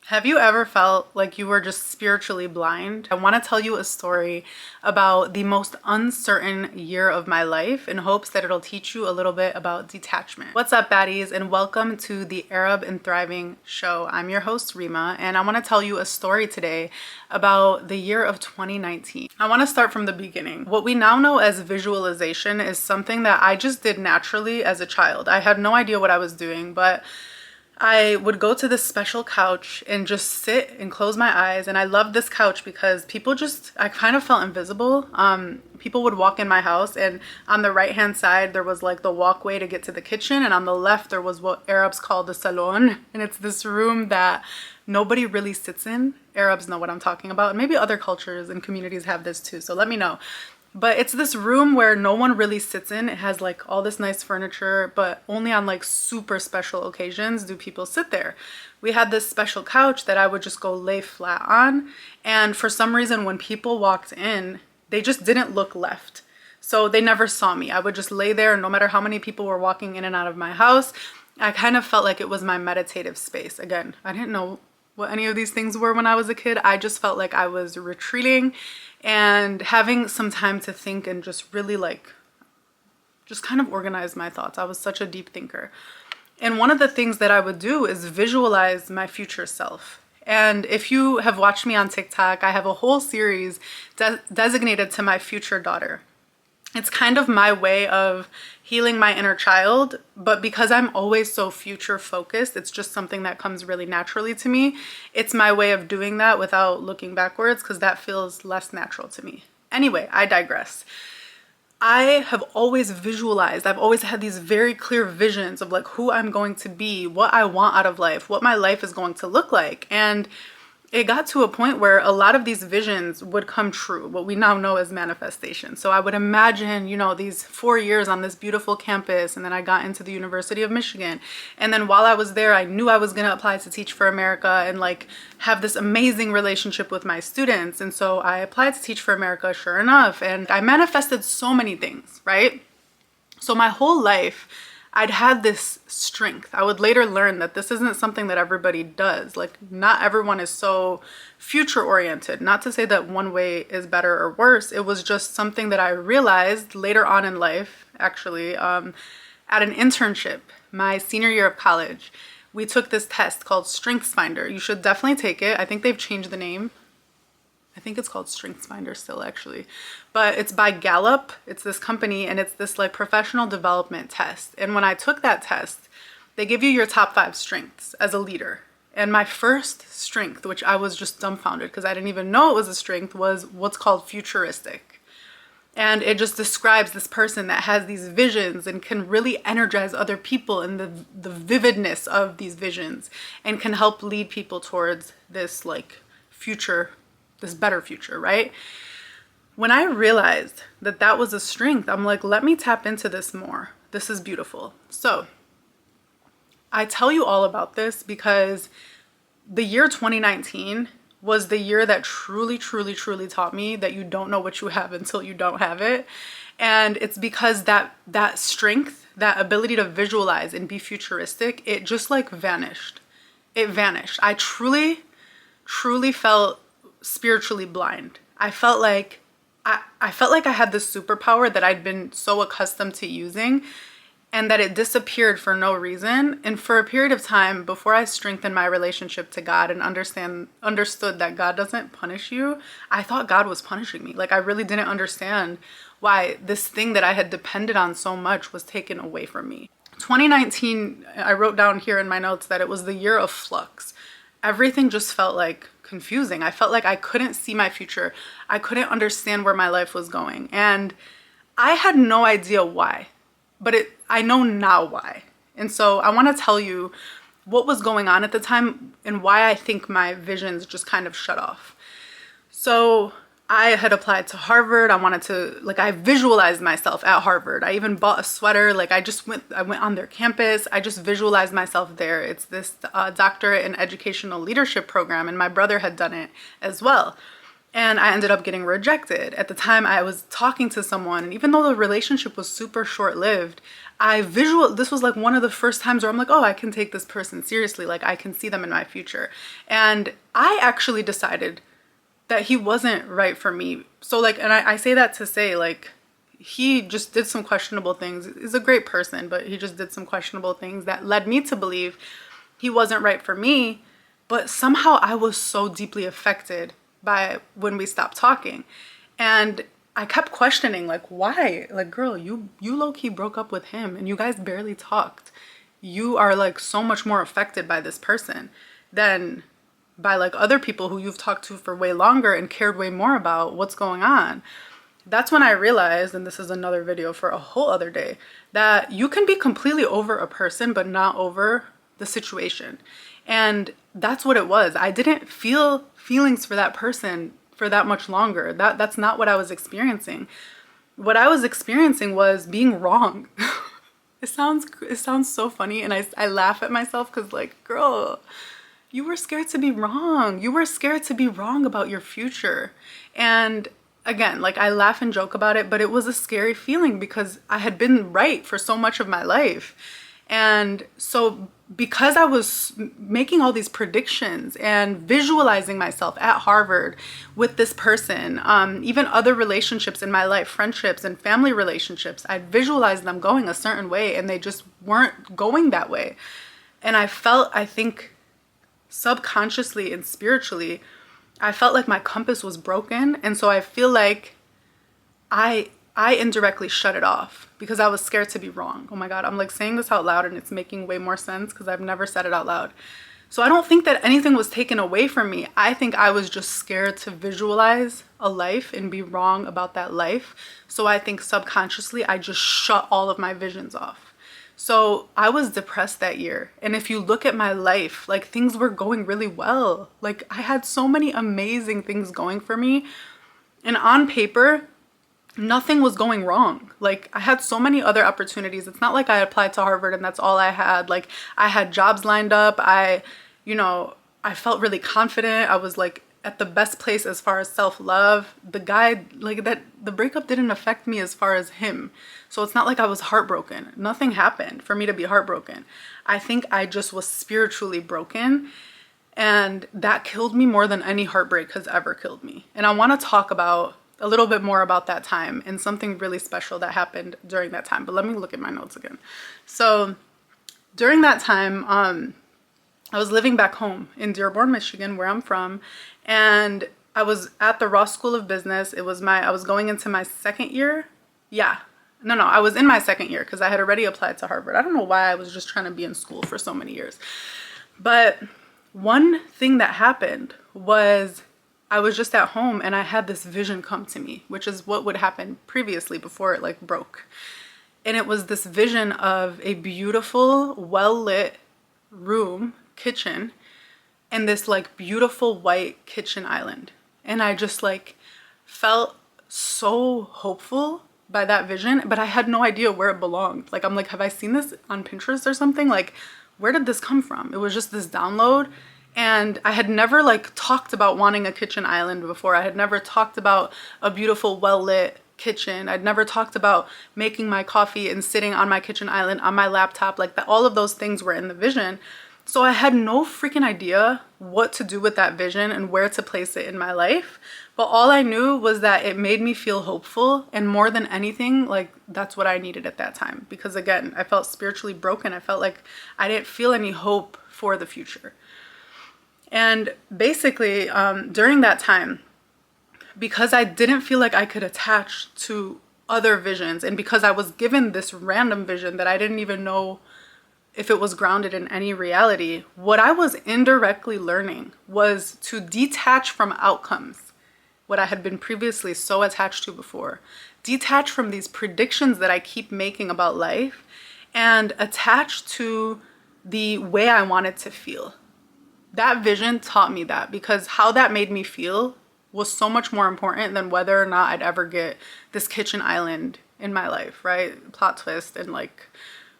Have you ever felt like you were just spiritually blind? I want to tell you a story about the most uncertain year of my life in hopes that it'll teach you a little bit about detachment. What's up, baddies, and welcome to the Arab and Thriving show. I'm your host, Rima, and I want to tell you a story today about the year of 2019. I want to start from the beginning. What we now know as visualization is something that I just did naturally as a child. I had no idea what I was doing, but I would go to this special couch and just sit and close my eyes. And I loved this couch because I kind of felt invisible. People would walk in my house, and on the right hand side, there was like the walkway to get to the kitchen. And on the left, there was what Arabs call the salon. And it's this room that nobody really sits in. Arabs know what I'm talking about. And maybe other cultures and communities have this too. So let me know. But it's this room where no one really sits in. It has like all this nice furniture, but only on like super special occasions do people sit there. We had this special couch that I would just go lay flat on. And for some reason, when people walked in, they just didn't look left. So they never saw me. I would just lay there, and no matter how many people were walking in and out of my house, I kind of felt like it was my meditative space. Again, I didn't know what any of these things were when I was a kid. I just felt like I was retreating and having some time to think and just really just kind of organize my thoughts. I was such a deep thinker. And one of the things that I would do is visualize my future self. And if you have watched me on TikTok, I have a whole series designated to my future daughter. It's kind of my way of healing my inner child, but because I'm always so future focused, it's just something that comes really naturally to me. It's my way of doing that without looking backwards, because that feels less natural to me. Anyway, I digress. I have always visualized, I've always had these very clear visions of like who I'm going to be, what I want out of life, what my life is going to look like. And it got to a point where a lot of these visions would come true, what we now know as manifestation. So I would imagine, these 4 years on this beautiful campus, and then I got into the University of Michigan. And then while I was there, I knew I was going to apply to Teach for America and have this amazing relationship with my students. And so I applied to Teach for America, sure enough, and I manifested so many things, right? So my whole life, I'd had this strength. I would later learn that this isn't something that everybody does. Not everyone is so future oriented. Not to say that one way is better or worse. It was just something that I realized later on in life, actually, at an internship, my senior year of college. We took this test called StrengthsFinder. You should definitely take it. I think they've changed the name. I think it's called StrengthsFinder still, actually, but it's by Gallup. It's this company, and it's this professional development test. And when I took that test, they give you your top 5 strengths as a leader. And my first strength, which I was just dumbfounded because I didn't even know it was a strength, was what's called futuristic. And it just describes this person that has these visions and can really energize other people in the vividness of these visions, and can help lead people towards this future, this better future, right? When I realized that that was a strength, I'm like, let me tap into this more. This is beautiful. So I tell you all about this because the year 2019 was the year that truly, truly, truly taught me that you don't know what you have until you don't have it. And it's because that strength, that ability to visualize and be futuristic, it just vanished. It vanished. I truly, truly felt spiritually blind. I felt like I had this superpower that I'd been so accustomed to using, and that it disappeared for no reason. And for a period of time before I strengthened my relationship to God and understood that God doesn't punish you, I thought God was punishing me. I really didn't understand why this thing that I had depended on so much was taken away from me. 2019, I wrote down here in my notes that it was the year of flux. Everything just felt confusing. I felt like I couldn't see my future. I couldn't understand where my life was going. And I had no idea why, but I know now why. And so I want to tell you what was going on at the time and why I think my visions just kind of shut off. So I had applied to Harvard. I wanted to, I visualized myself at Harvard. I even bought a sweater. I went on their campus. I just visualized myself there. It's this doctorate in educational leadership program, and my brother had done it as well. And I ended up getting rejected. At the time, I was talking to someone, and even though the relationship was super short-lived, this was like one of the first times where I'm like, oh, I can take this person seriously. Like, I can see them in my future. And I actually decided that he wasn't right for me. So like, and I say that to say, like, he just did some questionable things. He's a great person, but he just did some questionable things that led me to believe he wasn't right for me. But somehow I was so deeply affected by when we stopped talking. And I kept questioning, like, why? Like, girl, you low-key broke up with him and you guys barely talked. You are like so much more affected by this person than by like other people who you've talked to for way longer and cared way more about what's going on. That's when I realized, and this is another video for a whole other day, that you can be completely over a person but not over the situation. And that's what it was. I didn't feel feelings for that person for that much longer. That's not what I was experiencing. What I was experiencing was being wrong. It sounds so funny, and I laugh at myself because, like, girl, you were scared to be wrong. You were scared to be wrong about your future. And again, like, I laugh and joke about it, but it was a scary feeling because I had been right for so much of my life. And so because I was making all these predictions and visualizing myself at Harvard with this person, even other relationships in my life, friendships and family relationships, I visualized them going a certain way and they just weren't going that way. And I felt, I think, subconsciously and spiritually, I felt like my compass was broken. And so I feel like I indirectly shut it off because I was scared to be wrong. Oh my God, I'm like saying this out loud and it's making way more sense because I've never said it out loud. So I don't think that anything was taken away from me. I think I was just scared to visualize a life and be wrong about that life. So I think subconsciously I just shut all of my visions off. So I was depressed that year. And if you look at my life, like, things were going really well. Like, I had so many amazing things going for me. And on paper, nothing was going wrong. Like, I had so many other opportunities. It's not like I applied to Harvard and that's all I had. Like, I had jobs lined up. I felt really confident. I was like at the best place as far as self-love. The guy, like, that, the breakup didn't affect me as far as him. So it's not like I was heartbroken. Nothing happened for me to be heartbroken. I think I just was spiritually broken, and that killed me more than any heartbreak has ever killed me. And I want to talk about a little bit more about that time and something really special that happened during that time. But let me look at my notes again. So during that time, I was living back home in Dearborn, Michigan, where I'm from, and I was at the Ross School of Business. I was going into my second year. No, I was in my second year because I had already applied to Harvard. I don't know why I was just trying to be in school for so many years. But one thing that happened was I was just at home and I had this vision come to me, which is what would happen previously before it like broke. And it was this vision of a beautiful, well-lit room, kitchen, and this like beautiful white kitchen island. And I just like felt so hopeful by that vision, but I had no idea where it belonged. Like, I'm like, have I seen this on Pinterest or something? Like, where did this come from? It was just this download. And I had never like talked about wanting a kitchen island before. I had never talked about a beautiful, well-lit kitchen. I'd never talked about making my coffee and sitting on my kitchen island on my laptop. Like, all of those things were in the vision. So I had no freaking idea what to do with that vision and where to place it in my life. But all I knew was that it made me feel hopeful, and more than anything, like, that's what I needed at that time. Because again, I felt spiritually broken. I felt like I didn't feel any hope for the future. And basically, during that time, because I didn't feel like I could attach to other visions, and because I was given this random vision that I didn't even know if it was grounded in any reality, what I was indirectly learning was to detach from outcomes, what I had been previously so attached to before. Detach from these predictions that I keep making about life and attach to the way I wanted to feel. That vision taught me that, because how that made me feel was so much more important than whether or not I'd ever get this kitchen island in my life, right? Plot twist and like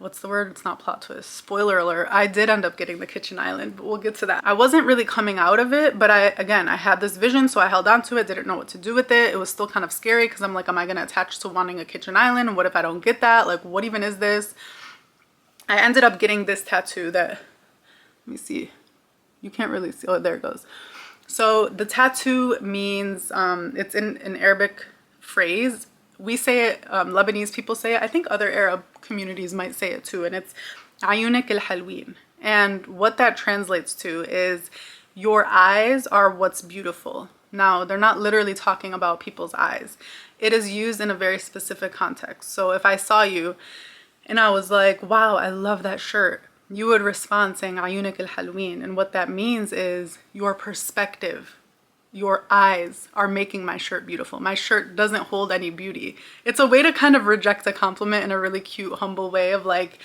what's the word? It's not plot twist. Spoiler alert. I did end up getting the kitchen island, but we'll get to that. I wasn't really coming out of it, but I had this vision, so I held on to it, didn't know what to do with it. It was still kind of scary because I'm like, am I going to attach to wanting a kitchen island? And what if I don't get that? Like, what even is this? I ended up getting this tattoo that, let me see. You can't really see. Oh, there it goes. So the tattoo means, it's in an Arabic phrase. We say it, Lebanese people say it. I think other Arab communities might say it too. And it's ayunik al-halween. And what that translates to is your eyes are what's beautiful. Now, they're not literally talking about people's eyes. It is used in a very specific context. So if I saw you and I was like, wow, I love that shirt, you would respond saying ayunik al-halween. And what that means is your perspective, your eyes are making my shirt beautiful. My shirt doesn't hold any beauty. It's a way to kind of reject a compliment in a really cute, humble way of like,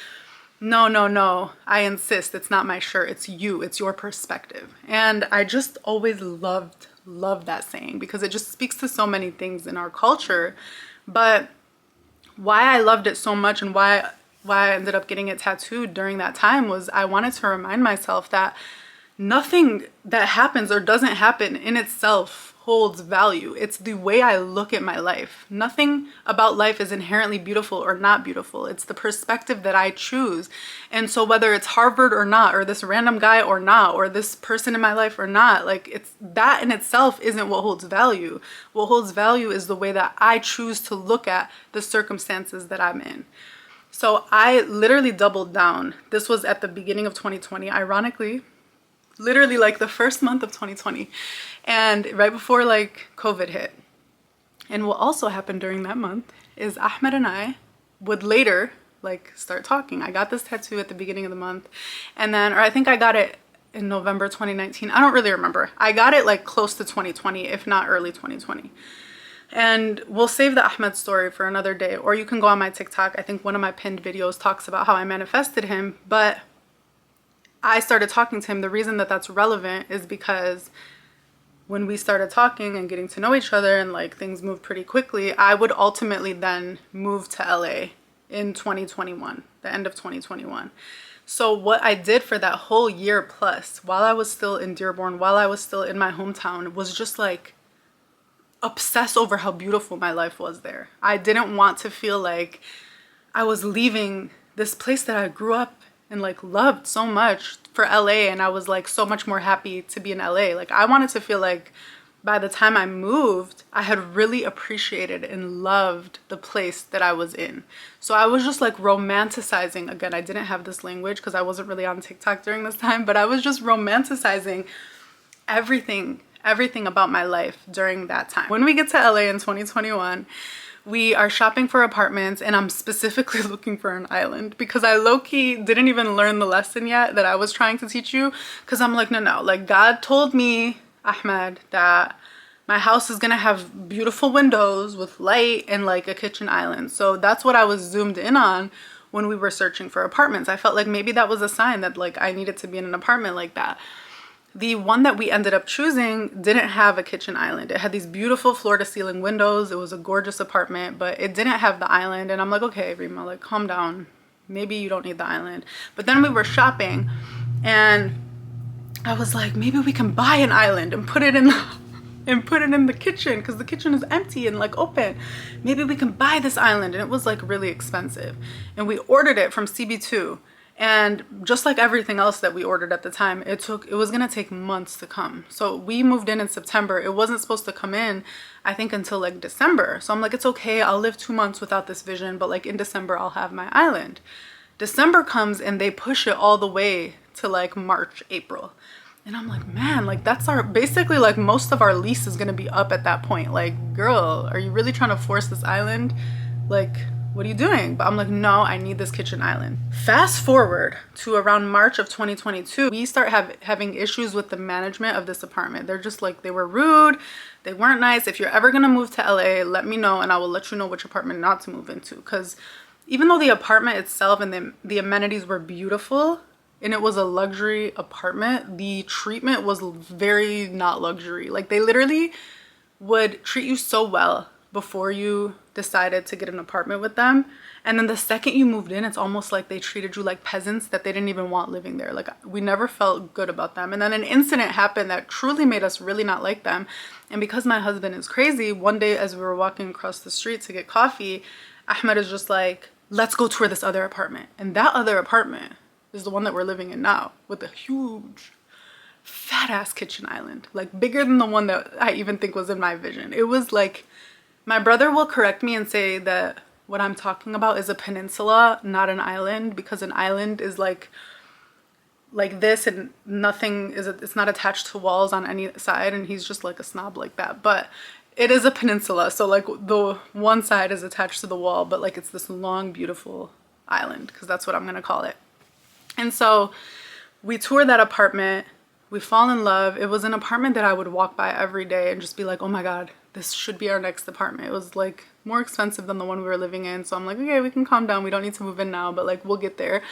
no, no, no, I insist. It's not my shirt. It's you. It's your perspective. And I just always loved that saying because it just speaks to so many things in our culture. But why I loved it so much and why I ended up getting it tattooed during that time was I wanted to remind myself that nothing that happens or doesn't happen in itself holds value. It's the way I look at my life. Nothing about life is inherently beautiful or not beautiful. It's the perspective that I choose. And so whether it's Harvard or not, or this random guy or not, or this person in my life or not, like it's that in itself isn't what holds value. What holds value is the way that I choose to look at the circumstances that I'm in. So I literally doubled down. This was at the beginning of 2020, ironically, literally like the first month of 2020 and right before like COVID hit. And what also happened during that month is Ahmed and I would later like start talking. I got this tattoo at the beginning of the month and then, or I think I got it in November 2019. I don't really remember. I got it like close to 2020, if not early 2020. And we'll save the Ahmed story for another day, or you can go on my TikTok. I think one of my pinned videos talks about how I manifested him, but I started talking to him. The reason that that's relevant is because when we started talking and getting to know each other and like things moved pretty quickly, I would ultimately then move to LA in 2021, the end of 2021. So what I did for that whole year plus, while I was still in Dearborn, while I was still in my hometown, was just like obsess over how beautiful my life was there. I didn't want to feel like I was leaving this place that I grew up and like loved so much for LA, and I was like so much more happy to be in LA. Like I wanted to feel like by the time I moved, I had really appreciated and loved the place that I was in. So I was just like romanticizing, again, I didn't have this language because I wasn't really on TikTok during this time, but I was just romanticizing everything about my life during that time. When we get to LA in 2021, we are shopping for apartments and I'm specifically looking for an island because I low-key didn't even learn the lesson yet that I was trying to teach you, because I'm like, no, like God told me, Ahmed, that my house is gonna have beautiful windows with light and like a kitchen island. So that's what I was zoomed in on when we were searching for apartments. I felt like maybe that was a sign that like I needed to be in an apartment like that. The one that we ended up choosing didn't have a kitchen island. It had these beautiful floor-to-ceiling windows. It was a gorgeous apartment, but it didn't have the island. And I'm like, okay, Rima, like calm down. Maybe you don't need the island. But then we were shopping and I was like, maybe we can buy an island and put it in the kitchen because the kitchen is empty and like open. Maybe we can buy this island. And it was like really expensive. And we ordered it from CB2. And just like everything else that we ordered at the time, it was gonna take months to come. So we moved in September. It wasn't supposed to come in, I think, until like December. So I'm like, it's okay, I'll live 2 months without this vision, but like in December, I'll have my island. December comes and they push it all the way to like March, April. And I'm like, man, like that's basically like most of our lease is gonna be up at that point. Like, girl, are you really trying to force this island? Like, what are you doing? But I'm like, no, I need this kitchen island. Fast forward to around March of 2022, we start having issues with the management of this apartment. They're just like, they were rude, they weren't nice. If you're ever gonna move to LA, let me know and I will let you know which apartment not to move into. Because even though the apartment itself and the amenities were beautiful and it was a luxury apartment, the treatment was very not luxury. Like they literally would treat you so well before you decided to get an apartment with them. And then the second you moved in, it's almost like they treated you like peasants that they didn't even want living there. Like, we never felt good about them. And then an incident happened that truly made us really not like them. And because my husband is crazy, one day as we were walking across the street to get coffee, Ahmed is just like, let's go tour this other apartment. And that other apartment is the one that we're living in now, with a huge fat ass kitchen island, like bigger than the one that I even think was in my vision. It was like, my brother will correct me and say that what I'm talking about is a peninsula, not an island, because an island is like this and nothing is, it's not attached to walls on any side, and he's just like a snob like that. But it is a peninsula, so like the one side is attached to the wall, but like it's this long beautiful island, because that's what I'm gonna call it. And so we toured that apartment, we fall in love. It was an apartment that I would walk by every day and just be like, oh my god, this should be our next apartment. It was like more expensive than the one we were living in, so I'm like, okay, we can calm down, we don't need to move in now, but like we'll get there.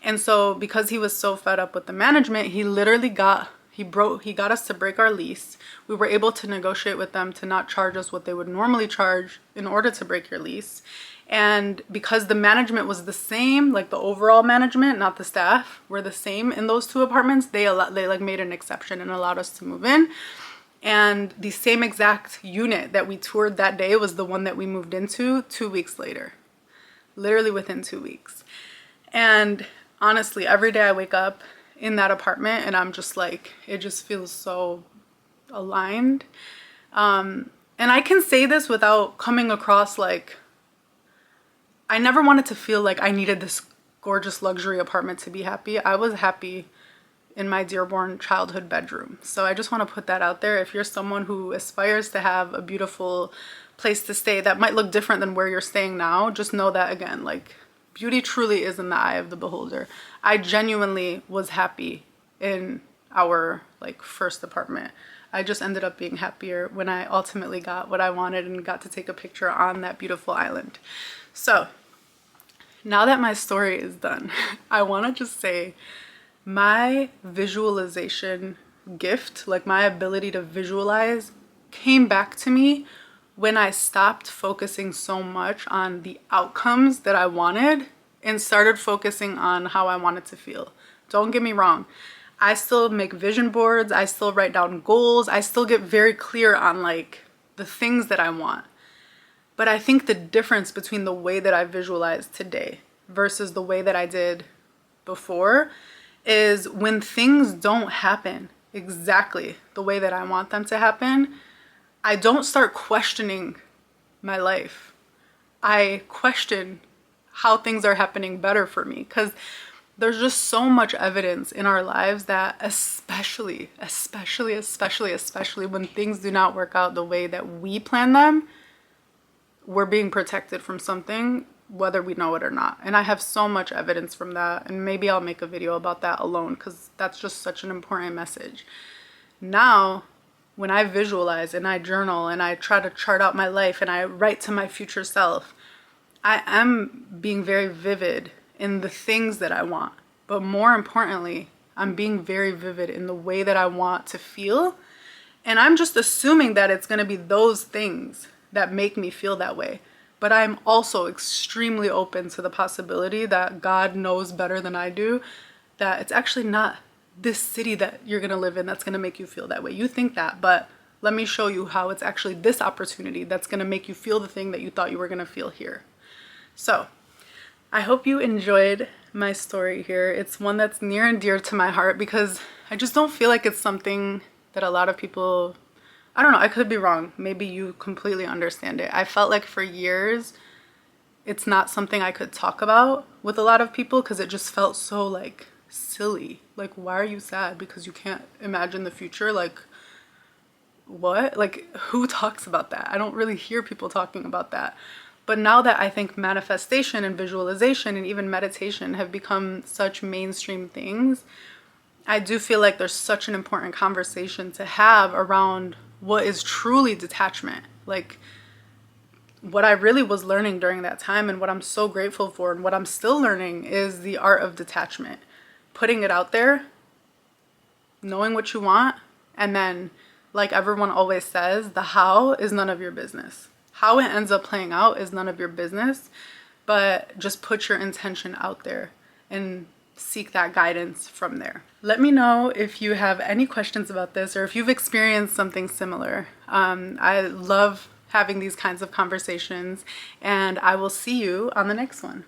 And so because he was so fed up with the management, he literally got us to break our lease. We were able to negotiate with them to not charge us what they would normally charge in order to break your lease. And because the management was the same, like the overall management, not the staff, were the same in those two apartments, they like made an exception and allowed us to move in. And the same exact unit that we toured that day was the one that we moved into 2 weeks later, literally within 2 weeks. And honestly, every day I wake up in that apartment and I'm just like, it just feels so aligned. And I can say this without coming across like, I never wanted to feel like I needed this gorgeous luxury apartment to be happy. I was happy in my Dearborn childhood bedroom. So I just want to put that out there. If you're someone who aspires to have a beautiful place to stay that might look different than where you're staying now, just know that, again, like, beauty truly is in the eye of the beholder. I genuinely was happy in our like first apartment. I just ended up being happier when I ultimately got what I wanted and got to take a picture on that beautiful island. So now that my story is done, I want to just say my visualization gift, like my ability to visualize, came back to me when I stopped focusing so much on the outcomes that I wanted and started focusing on how I wanted to feel. Don't get me wrong. I still make vision boards. I still write down goals. I still get very clear on like the things that I want. But I think the difference between the way that I visualize today versus the way that I did before is when things don't happen exactly the way that I want them to happen, I don't start questioning my life. I question how things are happening better for me, because there's just so much evidence in our lives that especially when things do not work out the way that we plan them, we're being protected from something, whether we know it or not. And I have so much evidence from that, and maybe I'll make a video about that alone, because that's just such an important message. Now, when I visualize and I journal and I try to chart out my life and I write to my future self, I am being very vivid in the things that I want. But more importantly, I'm being very vivid in the way that I want to feel. And I'm just assuming that it's going to be those things that make me feel that way. But I'm also extremely open to the possibility that God knows better than I do, that it's actually not this city that you're going to live in that's going to make you feel that way. You think that, but let me show you how it's actually this opportunity that's going to make you feel the thing that you thought you were going to feel here. So I hope you enjoyed my story here. It's one that's near and dear to my heart because I just don't feel like it's something that a lot of people, I don't know, I could be wrong. Maybe you completely understand it. I felt like for years, it's not something I could talk about with a lot of people because it just felt so like silly. Like, why are you sad? Because you can't imagine the future? Like, what? Like, who talks about that? I don't really hear people talking about that. But now that I think manifestation and visualization and even meditation have become such mainstream things, I do feel like there's such an important conversation to have around what is truly detachment. Like, what I really was learning during that time and what I'm so grateful for and what I'm still learning is the art of detachment. Putting it out there, knowing what you want, and then, like everyone always says, the how is none of your business. How it ends up playing out is none of your business, but just put your intention out there and seek that guidance from there. Let me know if you have any questions about this or if you've experienced something similar. I love having these kinds of conversations, and I will see you on the next one.